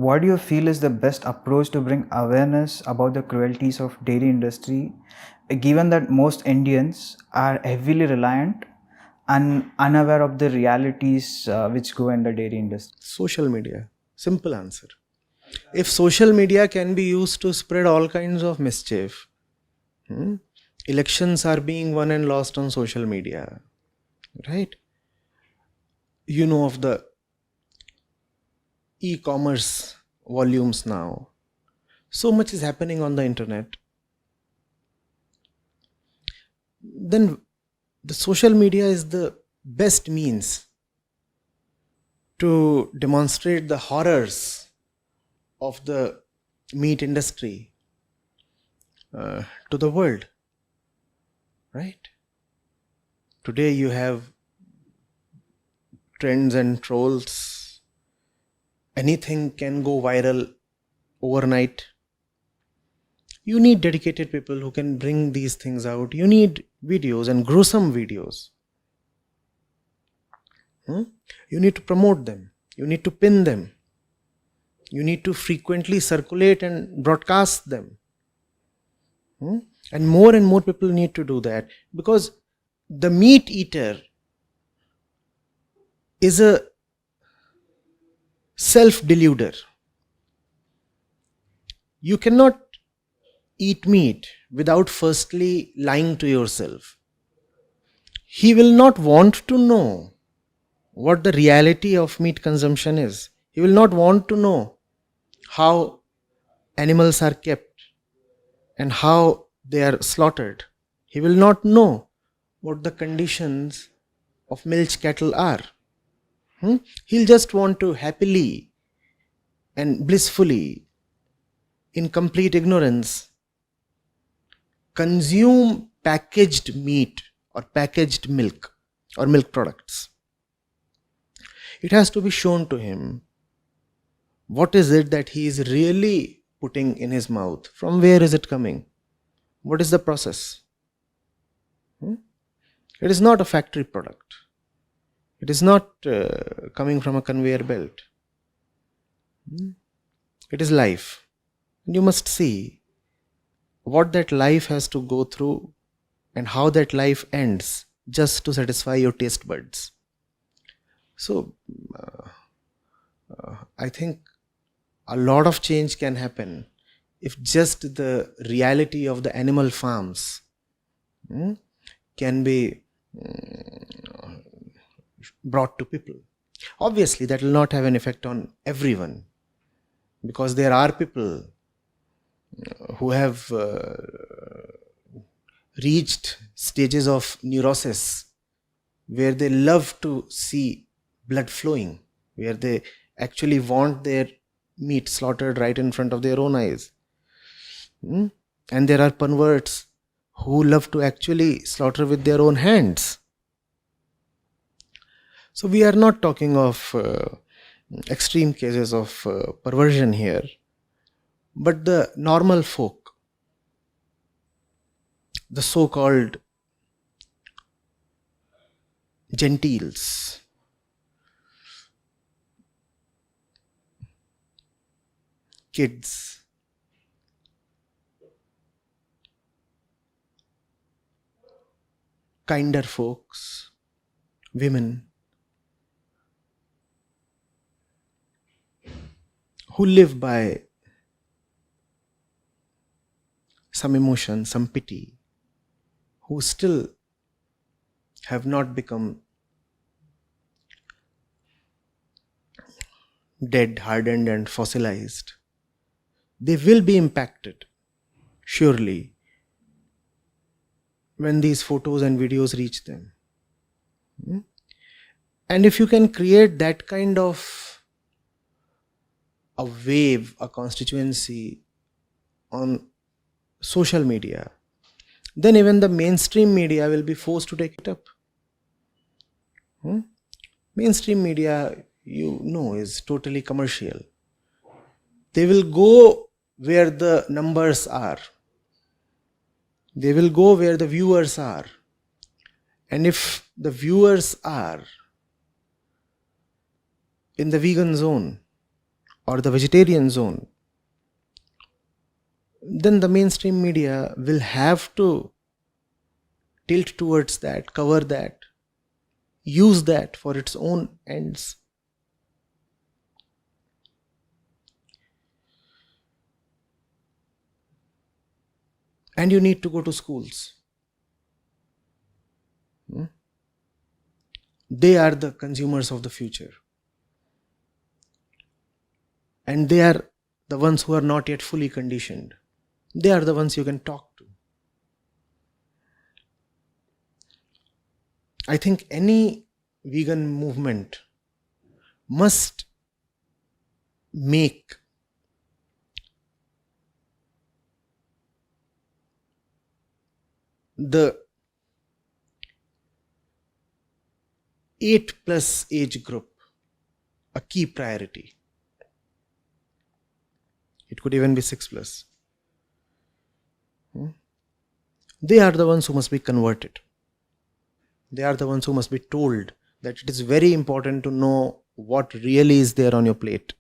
what do you feel is the best approach to bring awareness about the cruelties of dairy industry, given that most Indians are heavily reliant and unaware of the realities which go in the dairy industry? Social media. Simple answer. If social media can be used to spread all kinds of mischief, elections are being won and lost on social media, right? You know of the e-commerce volumes now. So much is happening on the internet. Then the social media is the best means to demonstrate the horrors of the meat industry to the world, right? Today you have trends and trolls. Anything can go viral overnight. You need dedicated people who can bring these things out. You need videos and gruesome videos. You need to promote them. You need to pin them. You need to frequently circulate and broadcast them. And more people need to do that, because the meat eater is a self-deluder. You cannot eat meat without firstly lying to yourself. He will not want to know what the reality of meat consumption is. He will not want to know how animals are kept and how they are slaughtered. He will not know what the conditions of milch cattle are. He'll just want to happily and blissfully, in complete ignorance, consume packaged meat or packaged milk or milk products. It has to be shown to him what is it that he is really putting in his mouth. From where is it coming? What is the process? It is not a factory product. It is not coming from a conveyor belt. It is life. You must see what that life has to go through and how that life ends just to satisfy your taste buds. So, I think a lot of change can happen if just the reality of the animal farms can be brought to people. Obviously, that will not have an effect on everyone, because there are people who have reached stages of neurosis where they love to see blood flowing, where they actually want their meat slaughtered right in front of their own eyes. And there are perverts who love to actually slaughter with their own hands. So we are not talking of extreme cases of perversion here, but the normal folk, the so-called gentiles, kids, kinder folks, women, who live by some emotion, some pity, who still have not become dead, hardened and fossilized. They will be impacted, surely, when these photos and videos reach them. And if you can create that kind of a wave, a constituency on social media, then even the mainstream media will be forced to take it up. Mainstream media, is totally commercial. They will go where the numbers are. They will go where the viewers are. And if the viewers are in the vegan zone or the vegetarian zone, then the mainstream media will have to tilt towards that, cover that, use that for its own ends. And you need to go to schools. They are the consumers of the future. And they are the ones who are not yet fully conditioned. They are the ones you can talk to. I think any vegan movement must make the 8+ age group a key priority. It could even be 6+. They are the ones who must be converted. They are the ones who must be told that it is very important to know what really is there on your plate.